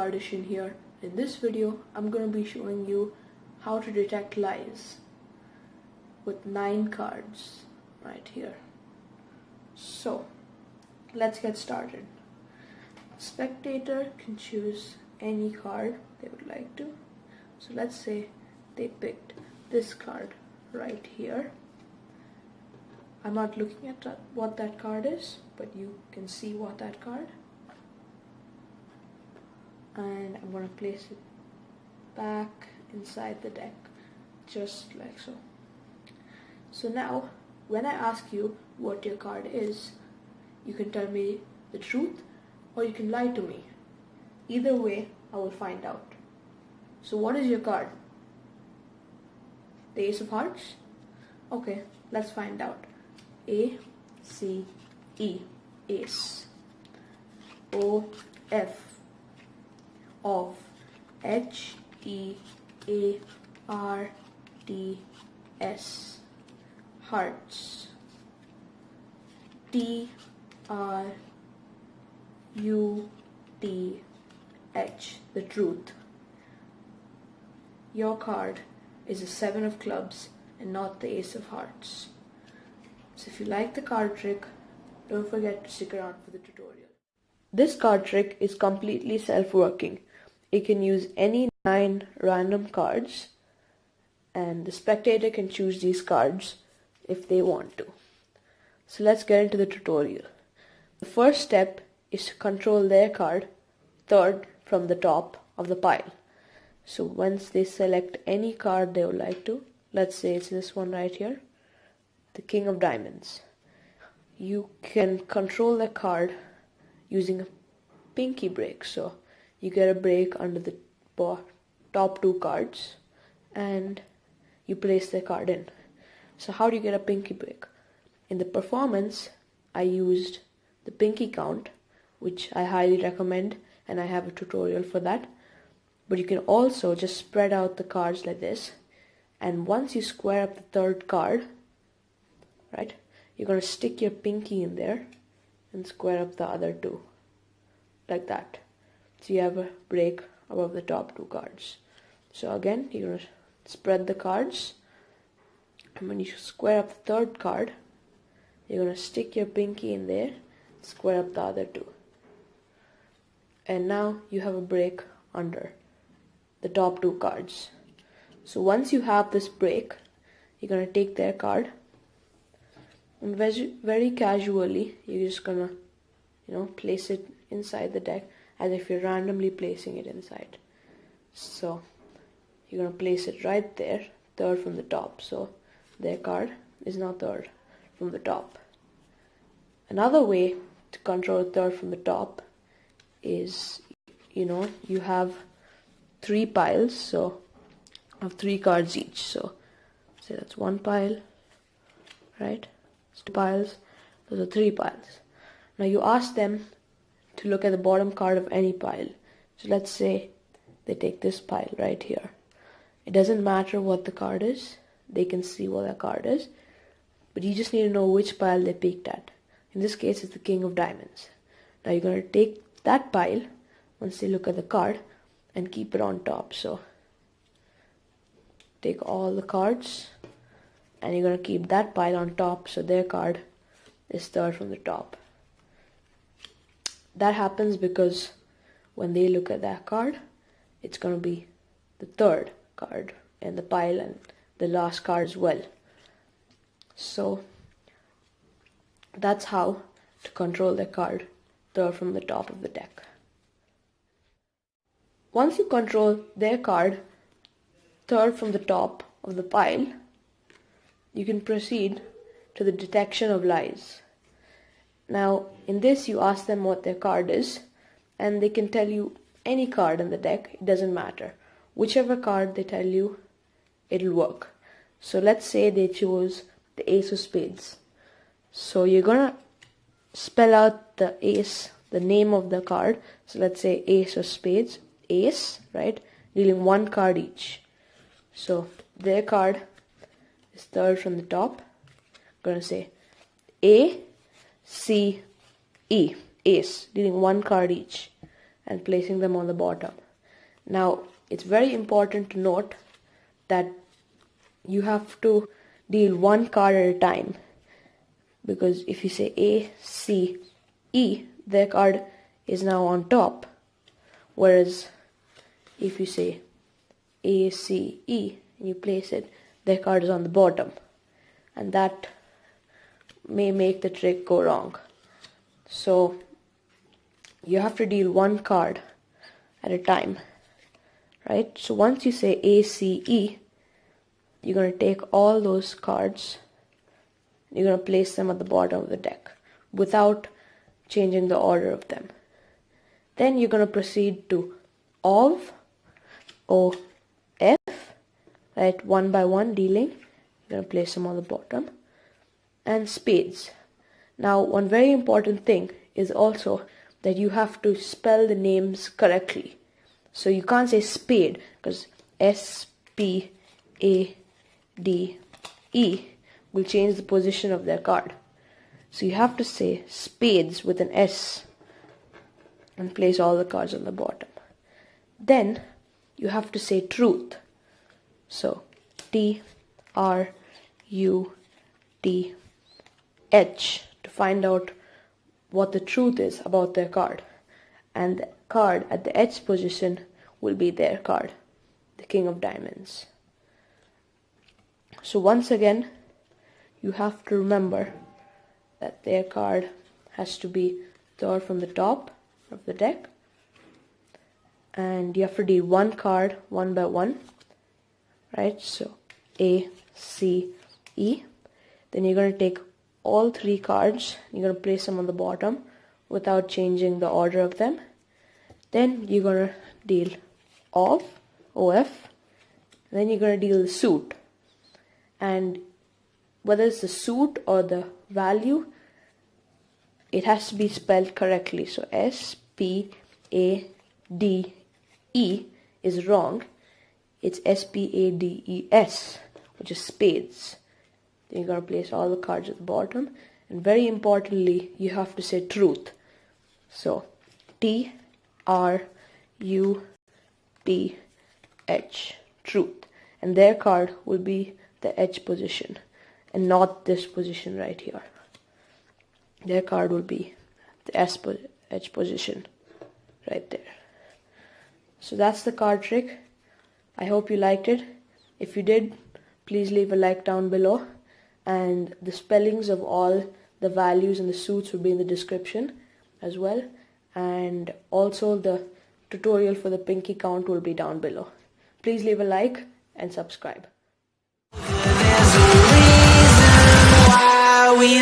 partition here. In this video, I'm going to be showing you how to detect lies with 9 cards right here. So, let's get started. Spectator can choose any card they would like to. So let's say they picked this card right here. I'm not looking at what that card is, but you can see what that card. And I'm going to place it back inside the deck, just like so. So now, when I ask you what your card is, you can tell me the truth or you can lie to me. Either way, I will find out. So what is your card? The Ace of Hearts? Okay, let's find out. A, C, E, Ace. O, F, of. H, E, A, R, T, S. Hearts. T, R, U, T, H. The truth. Your card is a 7 of clubs and not the Ace of Hearts. So if you like the card trick, don't forget to stick around for the tutorial. This card trick is completely self-working. It can use any 9 random cards, and the spectator can choose these cards if they want to. So let's get into the tutorial. The first step is to control their card third from the top of the pile. So once they select any card they would like to, let's say it's this one right here, the King of Diamonds. You can control the card using a pinky break. So you get a break under the top 2 cards and you place the card in. So how do you get a pinky break? In the performance, I used the pinky count, which I highly recommend, and I have a tutorial for that. But you can also just spread out the cards like this, and once you square up the 3rd card, right, you're going to stick your pinky in there and square up the other 2 like that. So you have a break above the top 2 cards. So again, you're going to spread the cards, and when you square up the 3rd card, you're going to stick your pinky in there, square up the other 2. And now you have a break under the top 2 cards. So once you have this break, you're going to take their card and very casually you're just going to place it inside the deck as if you're randomly placing it inside. So you're going to place it right there, 3rd from the top. So their card is now 3rd from the top. Another way to control 3rd from the top is, you have 3 piles, so of 3 cards each. So say that's 1 pile, right? 2 piles, those are 3 piles. Now you ask them to look at the bottom card of any pile. So let's say they take this pile right here. It doesn't matter what the card is, they can see what the card is, but you just need to know which pile they picked at. In this case, it's the King of Diamonds. Now you're going to take that pile once they look at the card and keep it on top. So take all the cards and you're going to keep that pile on top, so their card is 3rd from the top. That happens because when they look at that card, it's going to be the 3rd card in the pile and the last card as well. So that's how to control the card 3rd from the top of the deck. Once you control their card 3rd from the top of the pile, you can proceed to the detection of lies. Now in this you ask them what their card is, and they can tell you any card in the deck, it doesn't matter. Whichever card they tell you, it'll work. So let's say they chose the Ace of Spades. So you're gonna spell out the ace, the name of the card. So let's say Ace of Spades, Ace, right? Dealing 1 card each. So their card is 3rd from the top. I'm gonna say A, C, E, Ace, dealing 1 card each. and placing them on the bottom. Now, it's very important to note that you have to deal one card at a time, because if you say A, C, E, their card is now on top, whereas if you say A, C, E and you place it, their card is on the bottom, and that may make the trick go wrong. So you have to deal one card at a time, right? So once you say A, C, E, you're going to take all those cards, you're going to place them at the bottom of the deck without changing the order of them. Then you're going to proceed to OF, O-F, right, one by one dealing. You're going to place them on the bottom. And spades. Now, one very important thing is also that you have to spell the names correctly. So you can't say spade, because S-P-A-D-E will change the position of their card. So you have to say spades with an S and place all the cards on the bottom. Then you have to say truth. So T-R-U-T-H to find out what the truth is about their card. And the card at the H position will be their card, the King of Diamonds. So once again, you have to remember that their card has to be third from the top of the deck, and you have to deal one card one by one, right? So A, C, E. Then you're going to take all three cards, you're going to place them on the bottom without changing the order of them. Then you're going to deal OF, O-F, and then you're going to deal the suit. And whether it's the suit or the value, it has to be spelled correctly. So S-P-A-D-E is wrong. It's S-P-A-D-E-S, which is spades. Then you're going to place all the cards at the bottom. And very importantly, you have to say truth. So T-R-U-T-H, truth. And their card will be the H position and not this position right here. Their card will be the H position right there. So that's the card trick. I hope you liked it. If you did, please leave a like down below, and the spellings of all the values and the suits will be in the description as well, and also the tutorial for the pinky count will be down below. Please leave a like and subscribe. There's a reason why we